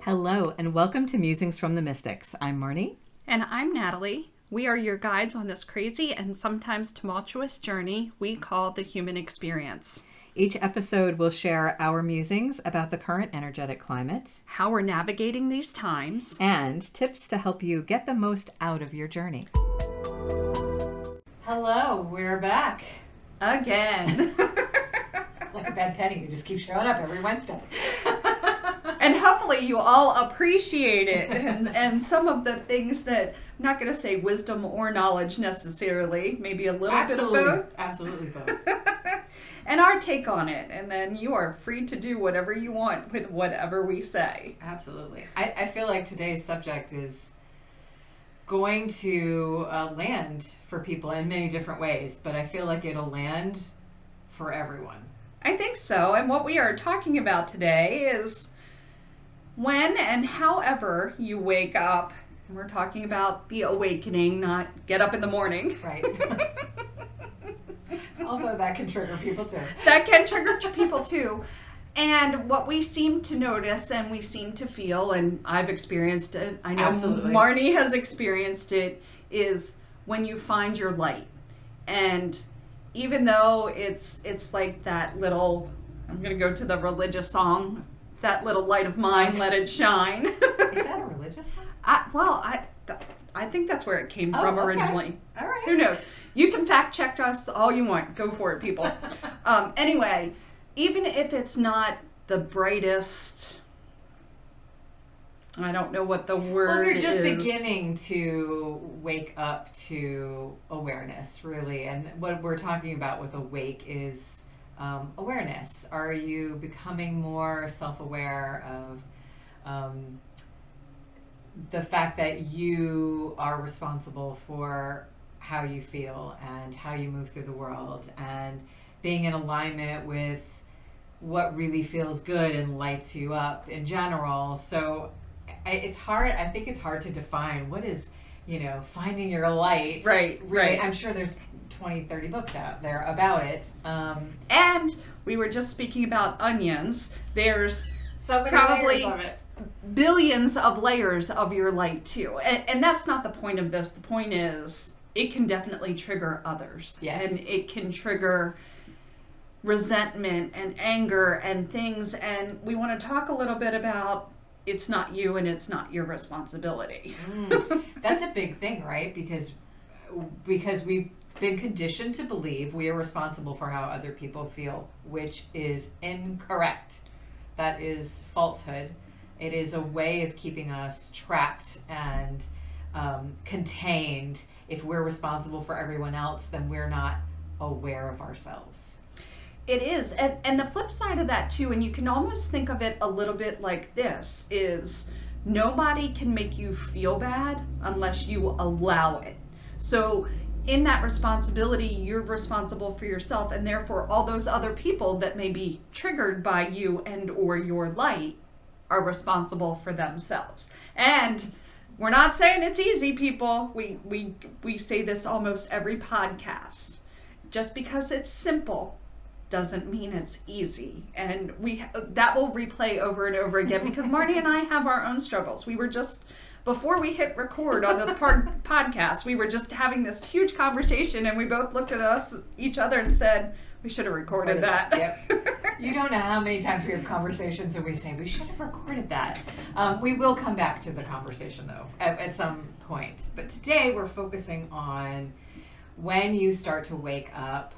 Hello, and welcome to Musings from the Mystics. I'm Marnie. And I'm Natalie. We are your guides on this crazy and sometimes tumultuous journey we call the human experience. Each episode will share our musings about the current energetic climate, how we're navigating these times, and tips to help you get the most out of your journey. Hello, we're back. Again. Like a bad penny, we just keep showing up every Wednesday. And hopefully you all appreciate it and some of the things that, I'm not going to say wisdom or knowledge necessarily, maybe a little bit of both. Absolutely both. And our take on it. And then you are free to do whatever you want with whatever we say. Absolutely. I feel like today's subject is going to land for people in many different ways, but I feel like it'll land for everyone. I think so. And what we are talking about today is when and however you wake up. And we're talking about the awakening, not get up in the morning. Right. Although that can trigger people too. That can trigger people too. And what we seem to notice and we seem to feel, and I've experienced it, I know Absolutely. Marnie has experienced it, is when you find your light. And even though it's like that little, I'm going to go to the religious song, that little light of mine, let it shine. Is that a religious song? I think that's where it came from originally. All right. Who knows? You can fact check us all you want. Go for it, people. Anyway, even if it's not the brightest, I don't know what the word is. Well, if you're just beginning to wake up to awareness, really, and what we're talking about with awake is awareness. Are you becoming more self-aware of the fact that you are responsible for how you feel and how you move through the world, and being in alignment with what really feels good and lights you up in general? So it's hard. I think it's hard to define what is, finding your light. Right, really, right. I'm sure there's 20, 30 books out there about it. And we were just speaking about onions. There's So many probably layers of it. billions of layers of your light too. And that's not the point of this. The point is it can definitely trigger others. Yes. And it can trigger resentment and anger and things. And we want to talk a little bit about it's not you and it's not your responsibility. That's a big thing, right? Because we've been conditioned to believe we are responsible for how other people feel, which is incorrect. That is falsehood. It is a way of keeping us trapped and contained. If we're responsible for everyone else, then we're not aware of ourselves. It is. And the flip side of that too, and you can almost think of it a little bit like this, is nobody can make you feel bad unless you allow it. So in that responsibility, you're responsible for yourself, and therefore all those other people that may be triggered by you and or your light are responsible for themselves. And we're not saying it's easy, people. We say this almost every podcast. Just because it's simple doesn't mean it's easy. And that will replay over and over again because Marnie and I have our own struggles. We were just, before we hit record on this podcast, we were just having this huge conversation and we both looked at each other and said, we should have recorded that. Yep. You don't know how many times we have conversations and we say, we should have recorded that. We will come back to the conversation though at some point. But today we're focusing on when you start to wake up,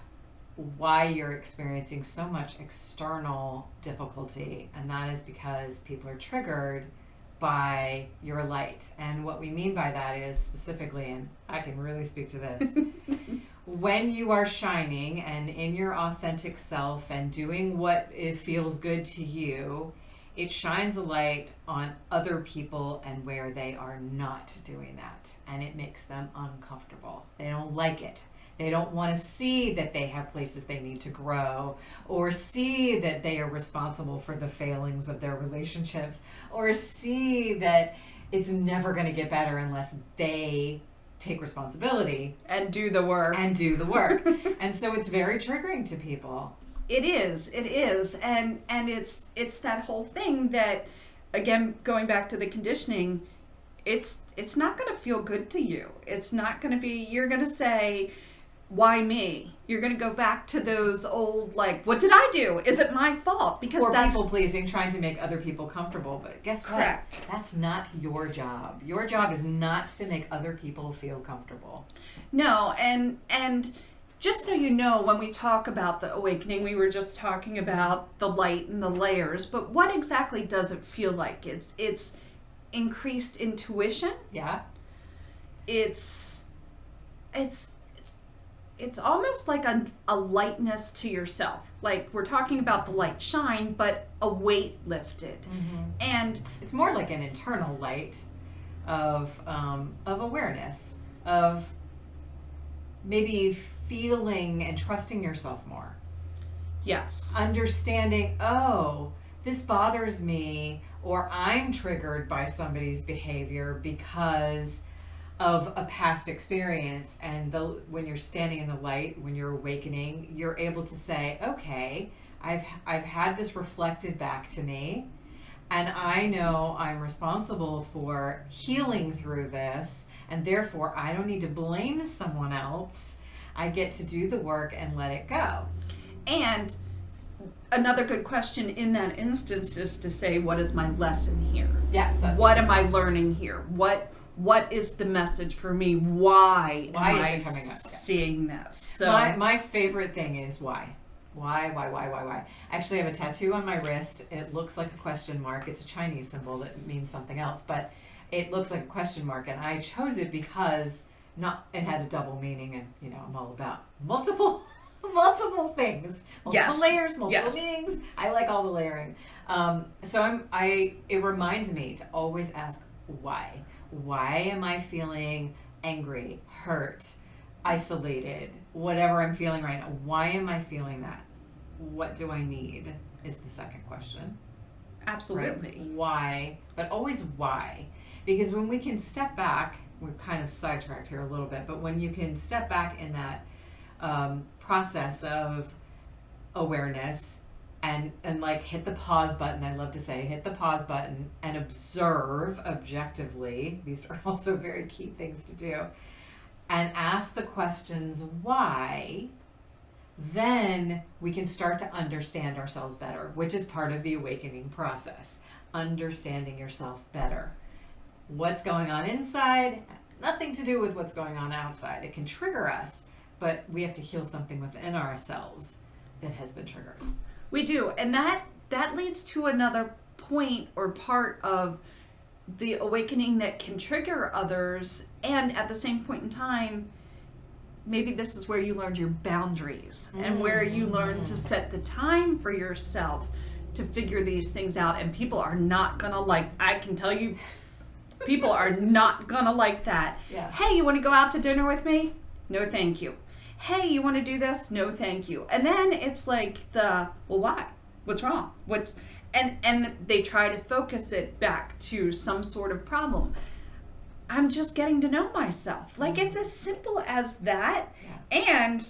why you're experiencing so much external difficulty, and that is because people are triggered by your light. And what we mean by that is specifically, and I can really speak to this, when you are shining and in your authentic self and doing what it feels good to you, it shines a light on other people and where they are not doing that, and it makes them uncomfortable. They don't like it. They don't want to see that they have places they need to grow, or see that they are responsible for the failings of their relationships, or see that it's never going to get better unless they take responsibility and do the work. And so it's very triggering to people. It is. And it's that whole thing that again, going back to the conditioning, it's not going to feel good to you. It's not going to be, you're going to say, why me? You're going to go back to those old, like, what did I do? Is it my fault? Because or that's people pleasing, trying to make other people comfortable. But guess what? correct. That's not your job. Your job is not to make other people feel comfortable. No, and just so you know, when we talk about the awakening, we were just talking about the light and the layers, but what exactly does it feel like? It's increased intuition. Yeah. It's almost like a lightness to yourself. Like we're talking about the light shine, but a weight lifted. Mm-hmm. And It's more like an internal light of awareness, of maybe feeling and trusting yourself more. yes. Understanding, oh, this bothers me, or I'm triggered by somebody's behavior because of a past experience. And when you're standing in the light, when you're awakening, you're able to say, okay, I've had this reflected back to me, and I know I'm responsible for healing through this, and therefore I don't need to blame someone else. I get to do the work and let it go. And another good question in that instance is to say, what is my lesson here? Yes. That's What am I learning here? What is the message for me? Why am is I it coming up? seeing this? So My favorite thing is why. Why? I actually have a tattoo on my wrist. It looks like a question mark. It's a Chinese symbol that means something else, but it looks like a question mark, and I chose it because it had a double meaning, and I'm all about multiple things, multiple Yes. layers, multiple Yes. meanings. I like all the layering. So it reminds me to always ask why. Why am I feeling angry, hurt, isolated, whatever I'm feeling right now? Why am I feeling that? What do I need is the second question. absolutely. Right? Why? But always why. Because when we can step back, we're kind of sidetracked here a little bit, but when you can step back in that process of awareness and like hit the pause button, I love to say, hit the pause button and observe objectively. These are also very key things to do. And ask the questions why, then we can start to understand ourselves better, which is part of the awakening process. Understanding yourself better. What's going on inside, nothing to do with what's going on outside. It can trigger us, but we have to heal something within ourselves that has been triggered. We do. And that leads to another point or part of the awakening that can trigger others, and at the same point in time, maybe this is where you learned your boundaries and where you learn to set the time for yourself to figure these things out. And people are not gonna I can tell you, people are not gonna like that. Yeah. Hey, you want to go out to dinner with me? No, thank you. Hey, you want to do this? No, thank you. And then it's like well, why? What's wrong? And they try to focus it back to some sort of problem. I'm just getting to know myself. Like, it's as simple as that. Yeah. And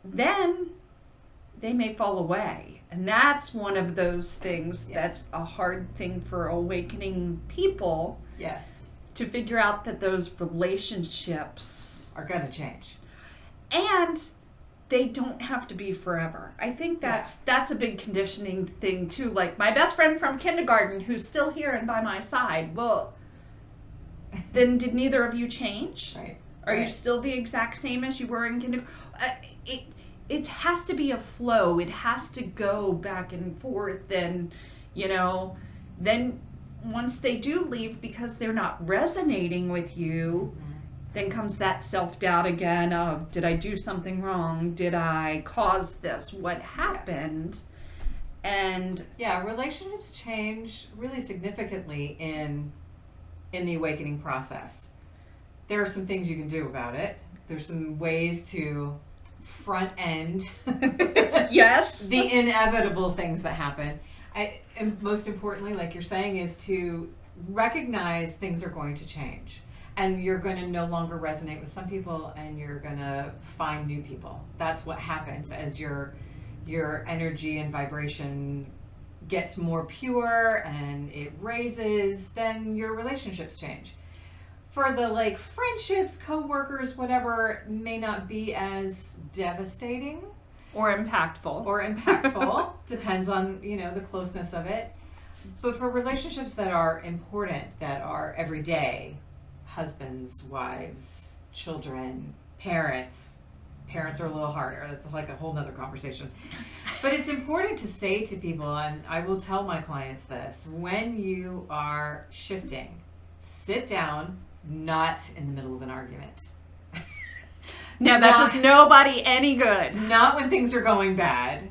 then they may fall away. And that's one of those things that's a hard thing for awakening people Yes. to figure out, that those relationships Are going to change. and they don't have to be forever. I think that's a big conditioning thing too. Like my best friend from kindergarten, who's still here and by my side. Well, then did neither of you change? Right. Are you Right. still the exact same as you were in kindergarten? It has to be a flow. It has to go back and forth, and then once they do leave because they're not resonating with you, then comes that self-doubt again of, did I do something wrong? Did I cause this? What happened? And Yeah, relationships change really significantly in the awakening process. There are some things you can do about it. There's some ways to front end yes, the inevitable things that happen. And most importantly, like you're saying, is to recognize things are going to change. And you're going to no longer resonate with some people, and you're going to find new people. That's what happens as your energy and vibration gets more pure and it raises, then your relationships change. For the like friendships, coworkers, whatever, may not be as devastating Or impactful. Depends on, the closeness of it. But for relationships that are important, that are everyday, husbands, wives, children, parents are a little harder. That's like a whole nother conversation. But it's important to say to people, and I will tell my clients this, when you are shifting, sit down, not in the middle of an argument. No, that does nobody any good. Not when things are going bad.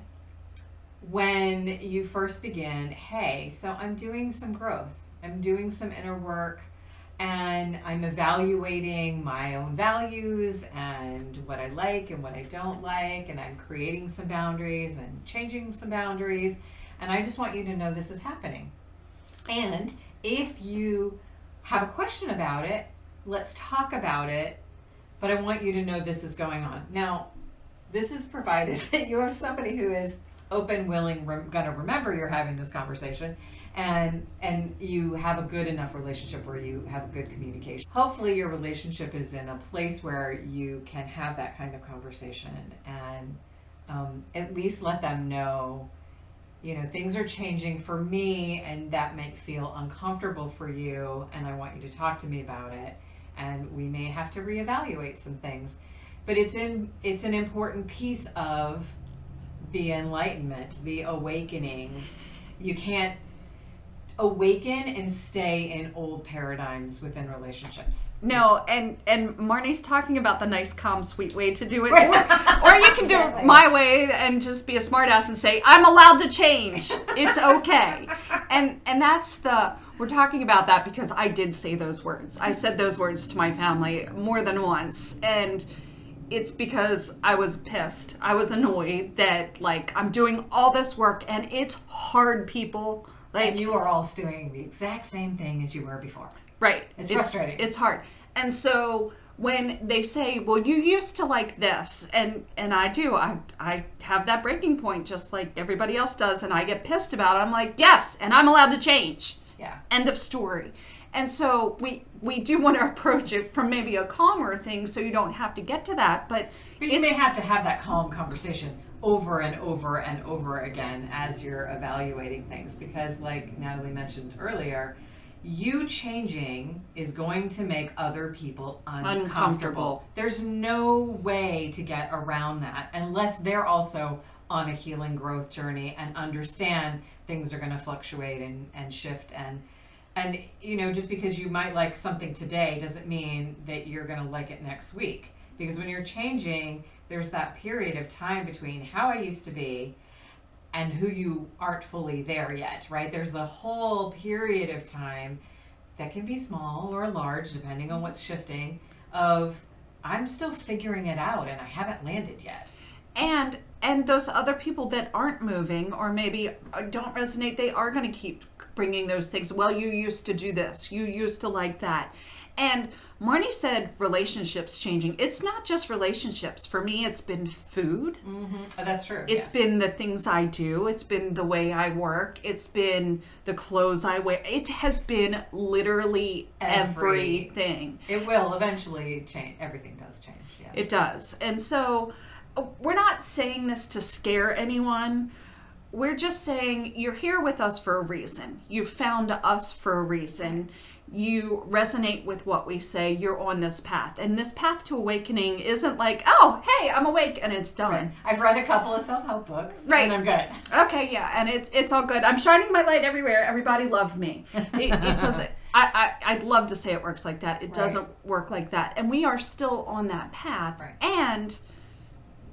When you first begin, hey, so I'm doing some growth. I'm doing some inner work, and I'm evaluating my own values and what I like and what I don't like, and I'm creating some boundaries and changing some boundaries, and I just want you to know this is happening. And if you have a question about it, let's talk about it, but I want you to know this is going on. Now, this is provided that you have somebody who is open, willing, going to remember you're having this conversation, and you have a good enough relationship where you have a good communication. Hopefully your relationship is in a place where you can have that kind of conversation and at least let them know, things are changing for me and that may feel uncomfortable for you, and I want you to talk to me about it, and we may have to reevaluate some things. But it's an important piece of the enlightenment, the awakening. You can't awaken and stay in old paradigms within relationships. No, and Marnie's talking about the nice, calm, sweet way to do it. Or you can do it my way and just be a smartass and say, I'm allowed to change. It's okay. And that's we're talking about that because I did say those words. I said those words to my family more than once. And it's because I was pissed. I was annoyed that, I'm doing all this work and it's hard, people. And you are all doing the exact same thing as you were before. Right. It's frustrating. It's hard. And so when they say, well, you used to like this, and I do, I have that breaking point just like everybody else does, and I get pissed about it. I'm like, yes, and I'm allowed to change. Yeah. End of story. And so we do want to approach it from maybe a calmer thing so you don't have to get to that. But you may have to have that calm conversation over and over and over again as you're evaluating things, because like Natalie mentioned earlier, you changing is going to make other people uncomfortable. There's no way to get around that unless they're also on a healing growth journey and understand things are going to fluctuate and shift, and just because you might like something today doesn't mean that you're going to like it next week. Because when you're changing, there's that period of time between how I used to be and who you aren't fully there yet, right? There's the whole period of time that can be small or large, depending on what's shifting, of I'm still figuring it out and I haven't landed yet. And those other people that aren't moving or maybe don't resonate, they are going to keep bringing those things. Well, you used to do this. You used to like that. And Marnie said relationships changing. It's not just relationships. For me, it's been food. Mm-hmm. Oh, that's true. It's been the things I do. It's been the way I work. It's been the clothes I wear. It has been literally everything. It will eventually change. Everything does change. Yes. It does. And so we're not saying this to scare anyone. We're just saying you're here with us for a reason. You found us for a reason. You resonate with what we say. You're on this path. And this path to awakening isn't like, oh, hey, I'm awake and it's done. Right. I've read a couple of self-help books. Right. And I'm good. Okay, yeah. And it's all good. I'm shining my light everywhere. Everybody love me. It doesn't. I'd love to say it works like that. It doesn't work like that. And we are still on that path. Right. And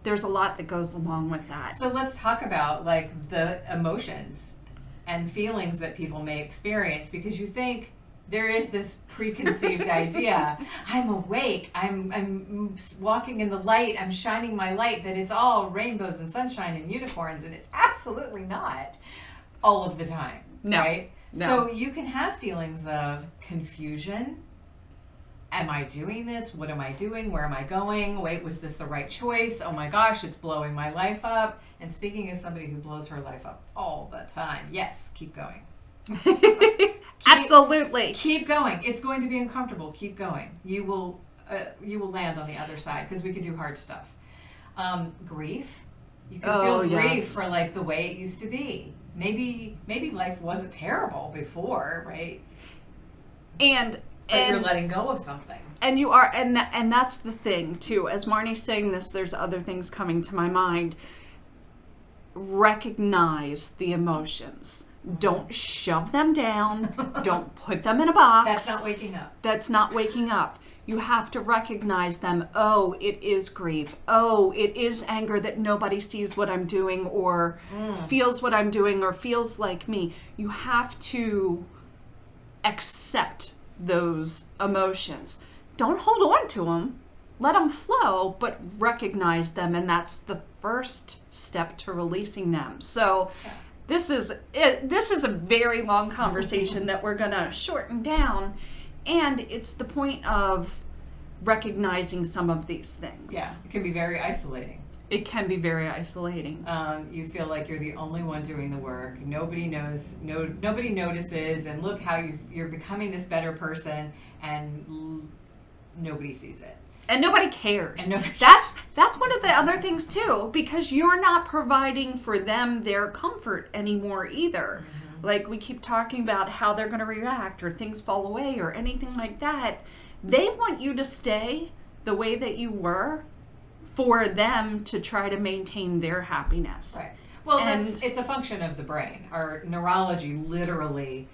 there's a lot that goes along with that. So let's talk about the emotions and feelings that people may experience, because you think there is this preconceived idea. I'm awake. I'm walking in the light. I'm shining my light, that it's all rainbows and sunshine and unicorns, and it's absolutely not all of the time. No. Right? No. So you can have feelings of confusion am I doing this? What am I doing? Where am I going? Wait, was this the right choice? Oh my gosh, it's blowing my life up. And speaking as somebody who blows her life up all the time, yes, keep going. Absolutely. Keep going. It's going to be uncomfortable. Keep going. You will land on the other side, because we can do hard stuff. Grief. You can feel grief for like the way it used to be. Maybe life wasn't terrible before, right? But you're letting go of something. And you are, and that's the thing too. As Marnie's saying this, there's other things coming to my mind. Recognize the emotions. Don't shove them down. Don't put them in a box. That's not waking up. That's not waking up. You have to recognize them. Oh, it is grief. Oh, it is anger that nobody sees what I'm doing or feels what I'm doing or feels like me. You have to accept those emotions. Don't hold on to them. Let them flow, but recognize them, and that's the first step to releasing them. So this is a very long conversation that we're going to shorten down, and it's the point of recognizing some of these things. Yeah, it can be very isolating. It can be very isolating. You feel like you're the only one doing the work. Nobody knows. Nobody notices. And look how you're becoming this better person, and nobody sees it. And nobody cares. That's one of the other things too, because you're not providing for them their comfort anymore either. Mm-hmm. Like we keep talking about how they're going to react or things fall away or anything like that. They want you to stay the way that you were for them to try to maintain their happiness. Right. Well, it's a function of the brain. Our neurology literally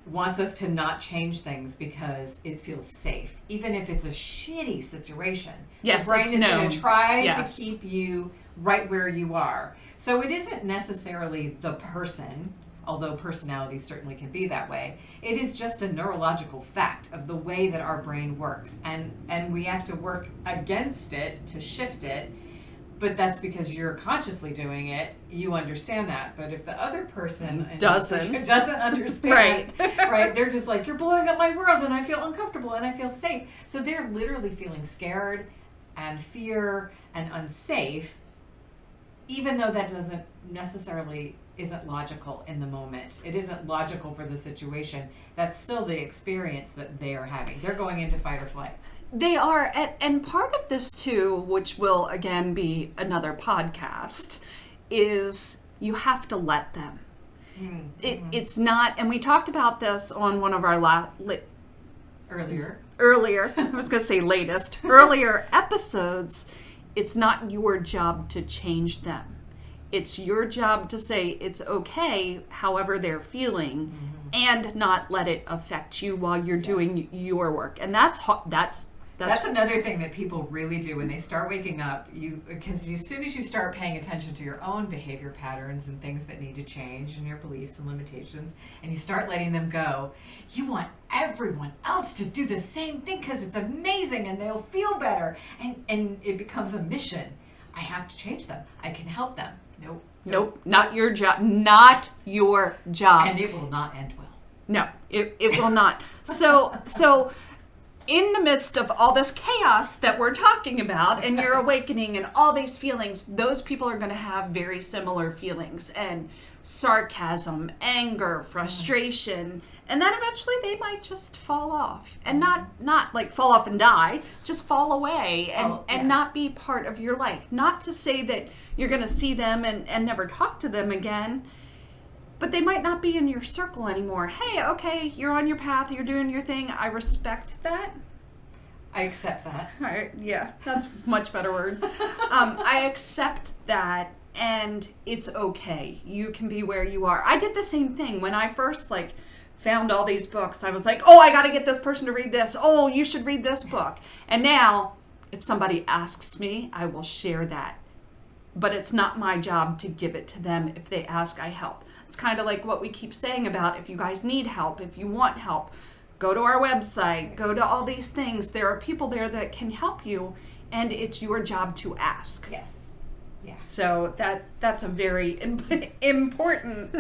wants us to not change things because it feels safe, even if it's a shitty situation. Yes, the brain is going to try to keep you right where you are. So it isn't necessarily the person, although personality certainly can be that way. It is just a neurological fact of the way that our brain works, and we have to work against it to shift it. But that's because you're consciously doing it. You understand that. But if the other person doesn't understand, right? They're just like, you're blowing up my world, and I feel uncomfortable, and I feel safe. So they're literally feeling scared and fear and unsafe, even though that doesn't necessarily isn't logical in the moment. It isn't logical for the situation. That's still the experience that they are having. They're going into fight or flight. They are, and part of this too, which will again be another podcast, is you have to let them. Mm-hmm. It's not, and we talked about this on one of our earlier, I was going to say latest, earlier episodes. It's not your job to change them. It's your job to say it's okay, however they're feeling, and not let it affect you while you're doing your work. And that's another thing that people really do when they start waking up. Because as soon as you start paying attention to your own behavior patterns and things that need to change and your beliefs and limitations, and you start letting them go, you want everyone else to do the same thing because it's amazing and they'll feel better. And it becomes a mission. I have to change them. I can help them. Nope. Not your job. Not your job. And it will not end well. No, it will not. So in the midst of all this chaos that we're talking about and your awakening and all these feelings, those people are going to have very similar feelings and sarcasm, anger, frustration, and then eventually they might just fall off and not like fall off and die, just fall away and not be part of your life. Not to say that you're going to see them and never talk to them again, but they might not be in your circle anymore. Hey, okay, you're on your path, you're doing your thing. I respect that. I accept that. All right, yeah, that's a much better word. I accept that, and it's okay. You can be where you are. I did the same thing when I first found all these books. I was like, oh, I got to get this person to read this. Oh, you should read this book. And now, if somebody asks me, I will share that. But it's not my job to give it to them. If they ask, I help. It's kind of like what we keep saying about if you guys need help, if you want help, go to our website, go to all these things. There are people there that can help you, and it's your job to ask. Yes. Yeah. So that's a very important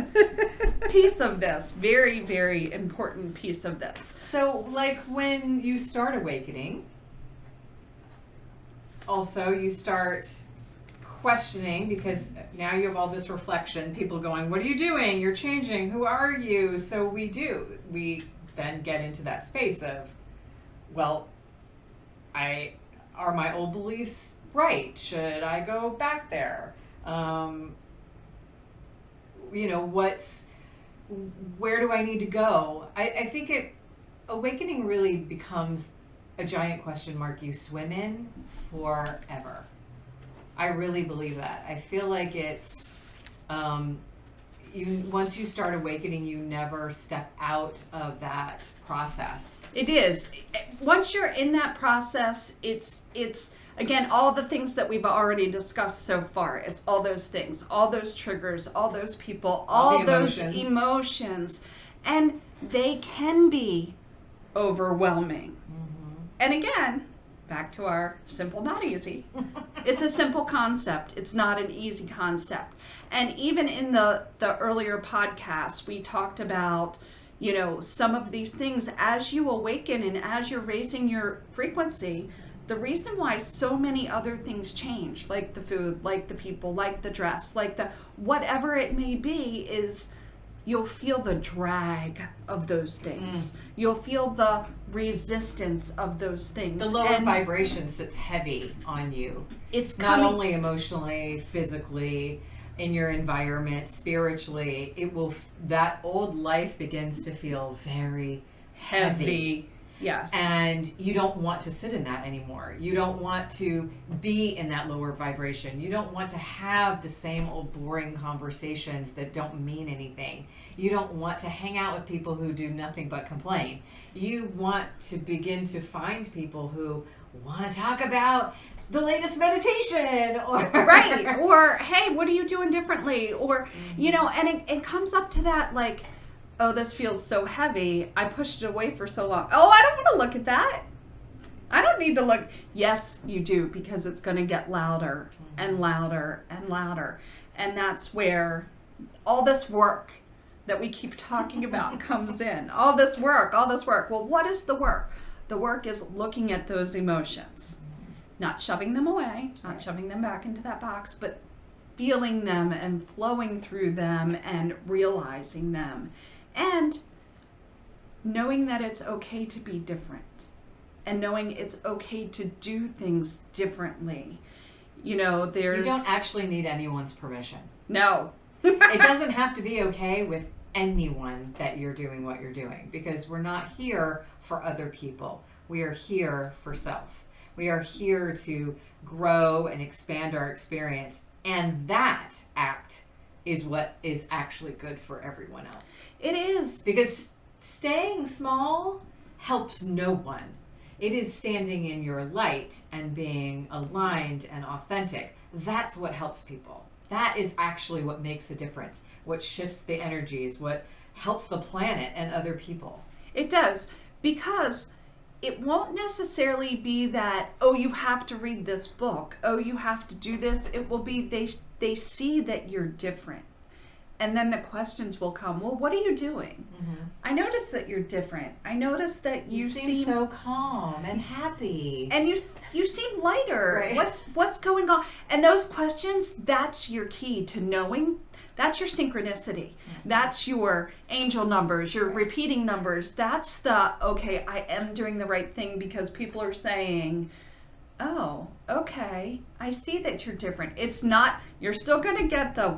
important piece of this. Very, very important piece of this. So, like when you start awakening, also you start questioning, because now you have all this reflection, people going, what are you doing? You're changing. Who are you? So we then get into that space of, well, are my old beliefs right? Should I go back there? Where do I need to go? I think awakening really becomes a giant question mark you swim in forever. I really believe that. I feel like it's, once you start awakening, you never step out of that process. It is. Once you're in that process, it's again, all the things that we've already discussed so far. It's all those things, all those triggers, all those people, all those emotions. And they can be overwhelming. Mm-hmm. And again, back to our simple, not easy. It's a simple concept. It's not an easy concept. And even in the earlier podcast, we talked about, some of these things as you awaken and as you're raising your frequency. The reason why so many other things change, like the food, like the people, like the dress, like the whatever it may be, is you'll feel the drag of those things. You'll feel the resistance of those things. The lower vibration sits heavy on you. It's not only emotionally, physically, in your environment, spiritually. That old life begins to feel very heavy. Yes. And you don't want to sit in that anymore. You don't want to be in that lower vibration. You don't want to have the same old boring conversations that don't mean anything. You don't want to hang out with people who do nothing but complain. You want to begin to find people who want to talk about the latest meditation, or right, or hey, what are you doing differently, or and it comes up to that, like, oh, this feels so heavy. I pushed it away for so long. Oh, I don't want to look at that. I don't need to look. Yes, you do, because it's going to get louder and louder and louder. And that's where all this work that we keep talking about comes in. All this work. Well, what is the work? The work is looking at those emotions, not shoving them away, not shoving them back into that box, but feeling them and flowing through them and realizing them. And knowing that it's okay to be different, and knowing it's okay to do things differently. You don't actually need anyone's permission. No. It doesn't have to be okay with anyone that you're doing what you're doing, because we're not here for other people. We are here for self. We are here to grow and expand our experience. And that act is what is actually good for everyone else. It is. Because staying small helps no one. It is standing in your light and being aligned and authentic. That's what helps people. That is actually what makes a difference, what shifts the energies, what helps the planet and other people. It does, because it won't necessarily be that, oh, you have to read this book, oh, you have to do this. It will be they see that you're different. And then the questions will come, well, what are you doing? Mm-hmm. I noticed that you're different. I noticed that you seem so calm and happy. And you seem lighter. Right. What's going on? And those questions, that's your key to knowing. That's your synchronicity. Mm-hmm. That's your angel numbers, your repeating numbers. That's okay, I am doing the right thing, because people are saying, oh, okay, I see that you're different. It's not, you're still going to get the,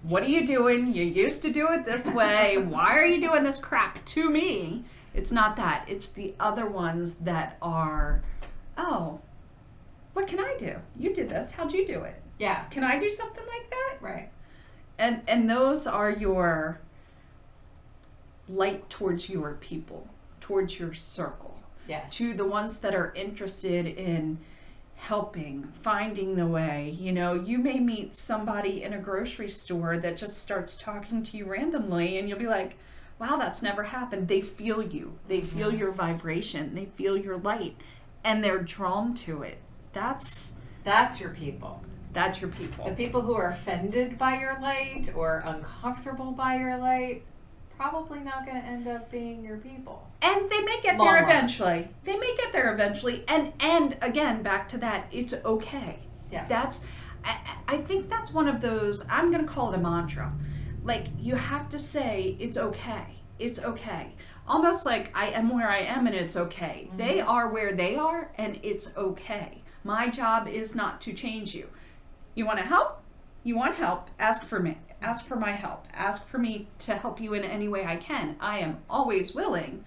what are you doing? You used to do it this way. Why are you doing this crap to me? It's not that. It's the other ones that are, oh, what can I do? You did this. How'd you do it? Yeah. Can I do something like that? Right. And those are your light towards your people, towards your circle. Yes. To the ones that are interested in helping, finding the way. You may meet somebody in a grocery store that just starts talking to you randomly, and you'll be like, wow, that's never happened. They feel you. They feel your vibration. They feel your light, and they're drawn to it. That's your people. That's your people. The people who are offended by your light or uncomfortable by your light, probably not going to end up being your people. And they may get Long there run. eventually. They may get there eventually. And again, back to that, it's okay. Yeah. I think that's one of those, I'm going to call it a mantra. Like, you have to say, it's okay. It's okay. Almost like, I am where I am and it's okay. Mm-hmm. They are where they are and it's okay. My job is not to change you. You want to help? You want help? Ask for me. Ask for my help. Ask for me to help you in any way I can. I am always willing.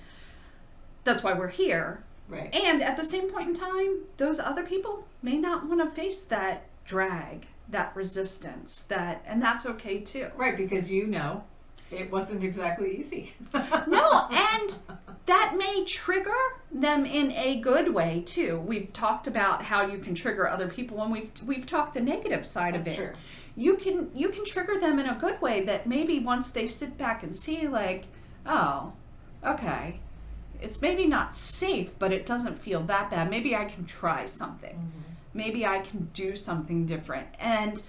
That's why we're here. Right. And at the same point in time, those other people may not want to face that drag, that resistance, and that's okay too. Right, because it wasn't exactly easy. No, and that may trigger them in a good way too. We've talked about how you can trigger other people, and we've talked the negative side of it. That's true. You can trigger them in a good way that maybe once they sit back and see, like, oh, okay, it's maybe not safe, but it doesn't feel that bad. Maybe I can try something. Mm-hmm. Maybe I can do something different. And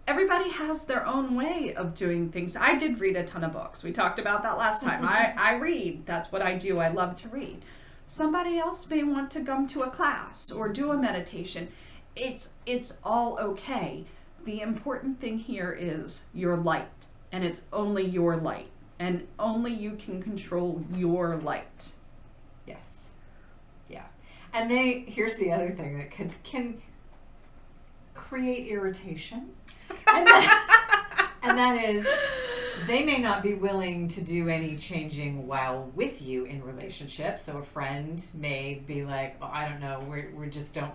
everybody has their own way of doing things. I did read a ton of books. We talked about that last time. I read. That's what I do. I love to read. Somebody else may want to come to a class or do a meditation. It's all okay. The important thing here is your light, and it's only your light, and only you can control your light. Yes. Yeah. And here's the other thing that can create irritation. And that is, they may not be willing to do any changing while with you in relationship. So a friend may be like, oh, I don't know, we just don't,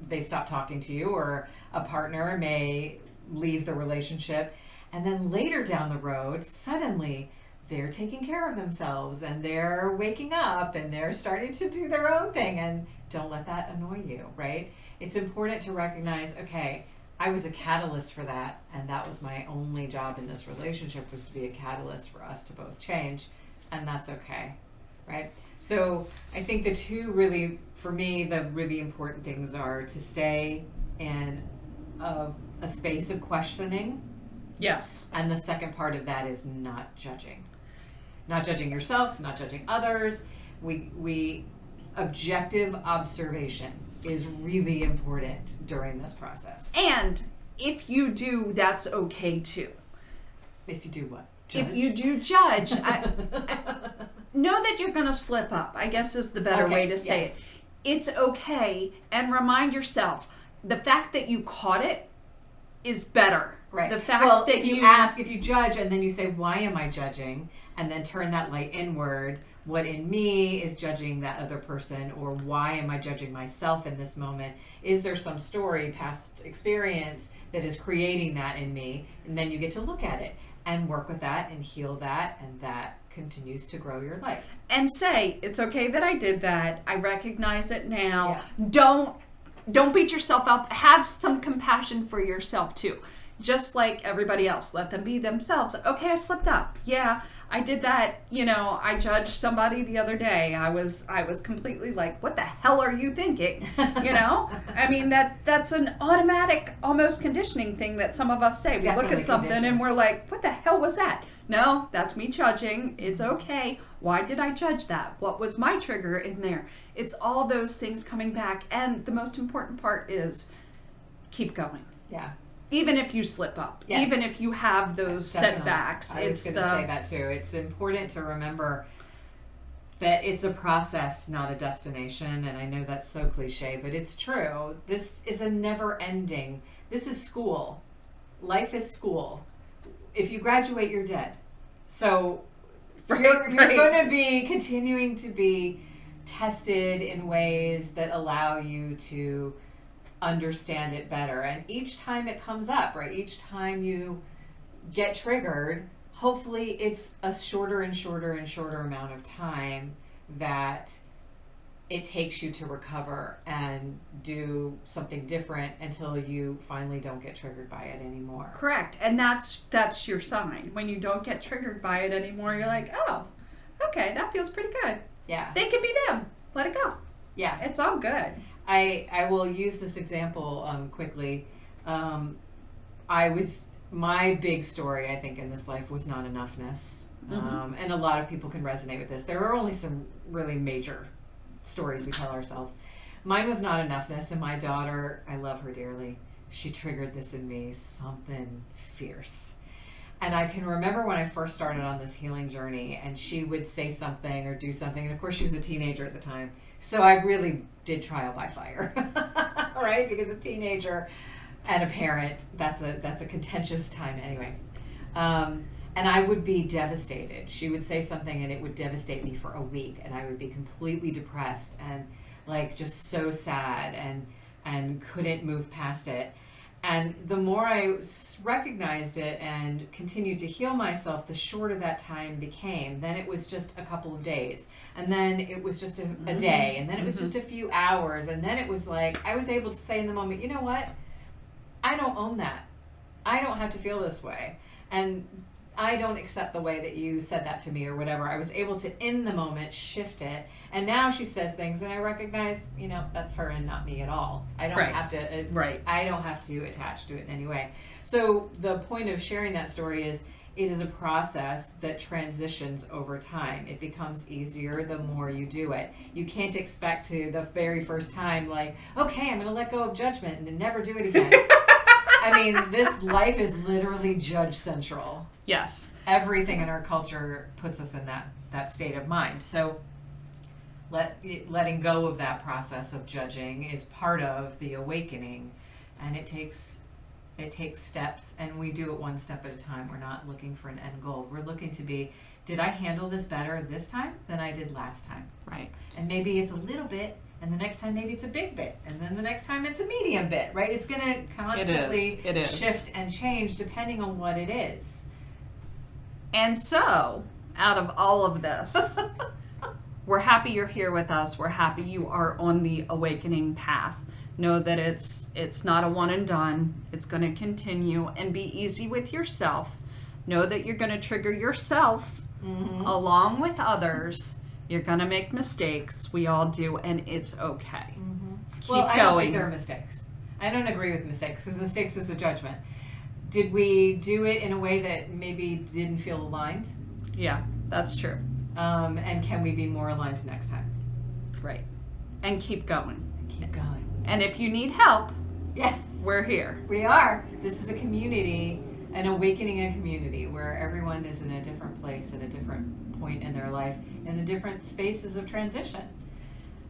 they stop talking to you, or a partner may leave the relationship. And then later down the road, suddenly they're taking care of themselves and they're waking up and they're starting to do their own thing. And don't let that annoy you, right? It's important to recognize, okay, I was a catalyst for that, and that was my only job in this relationship, was to be a catalyst for us to both change, and that's okay, right? So I think the two really, for me, the really important things are to stay in a space of questioning. Yes. And the second part of that is not judging. Not judging yourself, not judging others. We objective observation is really important during this process. And if you do, that's okay too. If you do what? Judge? If you do judge, I know that you're going to slip up, I guess is the better way to say it. It's okay, and remind yourself, the fact that you caught it is better. Right. The fact that if you judge and then you say, why am I judging? And then turn that light inward. What in me is judging that other person, or why am I judging myself in this moment? Is there some story, past experience that is creating that in me? And then you get to look at it and work with that and heal that, and that continues to grow your life. And say, it's okay that I did that. I recognize it now. Yeah. Don't beat yourself up. Have some compassion for yourself too. Just like everybody else, let them be themselves. Okay, I slipped up. Yeah, I did that. I judged somebody the other day. I was completely like, what the hell are you thinking? I mean, that's an automatic, almost conditioning thing that some of us say. We Definitely look at something and we're like, what the hell was that? No, that's me judging. It's okay. Why did I judge that? What was my trigger in there? It's all those things coming back. And the most important part is keep going. Yeah. Even if you slip up, Yes. even if you have those Definitely. setbacks, I was going to say that too. It's important to remember that it's a process, not a destination. And I know that's so cliche, but it's true. This is a never ending. This is school. Life is school. If you graduate, you're dead. So you're going to be continuing to be tested in ways that allow you to understand it better. And each time it comes up, right? Each time you get triggered, hopefully it's a shorter and shorter and shorter amount of time that it takes you to recover and do something different until you finally don't get triggered by it anymore. Correct. And that's your sign. When you don't get triggered by it anymore, you're like, oh, okay, that feels pretty good. Yeah. They can be them. Let it go. Yeah. It's all good. I will use this example quickly. My big story, I think, in this life was not enoughness. And a lot of people can resonate with this. There are only some really major stories we tell ourselves. Mine was not enoughness, and my daughter, I love her dearly, she triggered this in me, something fierce. And I can remember when I first started on this healing journey, and she would say something or do something, and of course she was a teenager at the time, so I really did trial by fire, right? Because a teenager and a parent, that's a contentious time anyway. And I would be devastated. She would say something and it would devastate me for a week, and I would be completely depressed and like just so sad and couldn't move past it. And the more I recognized it and continued to heal myself, the shorter that time became. Then it was just a couple of days, and then it was just a day, and then it was just a few hours, and then it was like I was able to say in the moment, you know what? I don't own that. I don't have to feel this way. And I don't accept the way that you said that to me or whatever. I was able to, in the moment, shift it. And now she says things and I recognize, that's her and not me at all. I don't have to, I don't have to attach to it in any way. So the point of sharing that story is it is a process that transitions over time. It becomes easier the more you do it. You can't expect to the very first time, like, okay, I'm going to let go of judgment and never do it again. I mean, this life is literally judge central. Yes. Everything in our culture puts us in that state of mind. So letting go of that process of judging is part of the awakening, and it takes steps, and we do it one step at a time. We're not looking for an end goal. We're looking to be, did I handle this better this time than I did last time? Right. And maybe it's a little bit, and the next time maybe it's a big bit, and then the next time it's a medium bit, right? It's going to constantly shift and change depending on what it is. And so, out of all of this, we're happy you're here with us. We're happy you are on the awakening path. Know that it's not a one and done. It's going to continue, and be easy with yourself. Know that you're going to trigger yourself along with others. You're going to make mistakes. We all do, and it's okay. Keep going. I don't think there are mistakes. I don't agree with mistakes, because mistakes is a judgment. Did we do it in a way that maybe didn't feel aligned? Yeah, that's true. And can we be more aligned next time? Right. And keep going. Keep going. And if you need help, yeah, we're here. We are. This is a community, an awakening a community where everyone is in a different place at a different point in their life, in the different spaces of transition.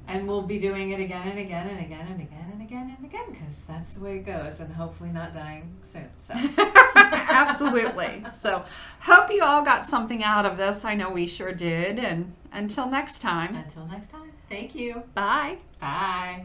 And we'll be doing it again and again and again and again and again and again, because that's the way it goes, and hopefully not dying soon. So. Absolutely. So hope you all got something out of this. I know we sure did. And until next time. Until next time. Thank you. Bye. Bye.